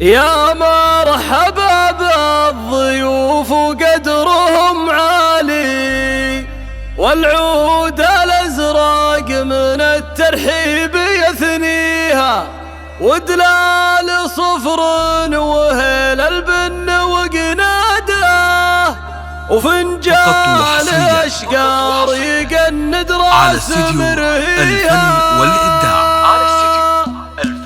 يا مرحبا بالضيوف وقدرهم عالي، والعود الأزرق من الترحيب يثنيها، ودلال صفر وهيل البن وقناده، وفنجان أشقار يقند راس مرهيها.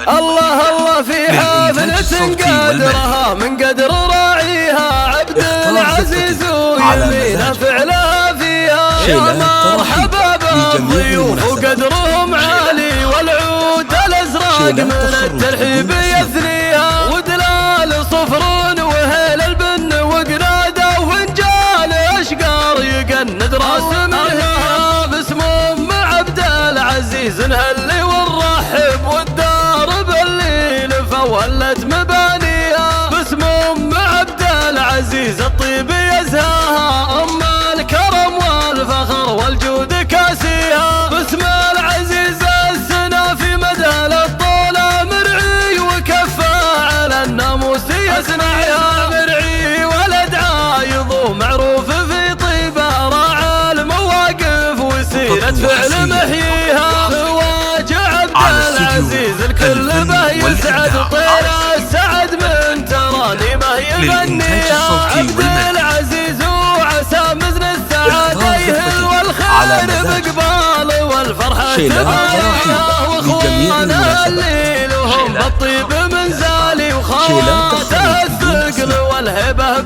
الله الله في حافلة قدرها من قدر راعيها، عبد العزيز ويمينه فعلها فيها. يا مرحبا بالضيوف وقدرهم عالي، والعود الأزرق من الترحيب يثنيها، ودلال صفر وهيل البن وقناده، وفنجان أشقار يقند راس مرهيها. باسم أم عبد العزيز نهلي ونرحب، والدار بالليل فولت مبانيها. باسم أم عبد العزيز الطيب يزهاها، أم الكرم والفخر والجود كاسيها. باسم العزيز السنا في مدى الطولة مرعي، وكفى على الناموس يسمعها. مرعي ولد عايض ومعروف في طيبه، راعى المواقف وسيرة فعل محييها. العزيز الكل به يسعد، طير السعد من ترانيمه يغنيها. عبد العزيز وعسى مزن السعادة يهل، والخير بقبال والفرحة تبايعها. واخوانا الليل وهم بالطيب منزالي، وخواته الثقل والهبة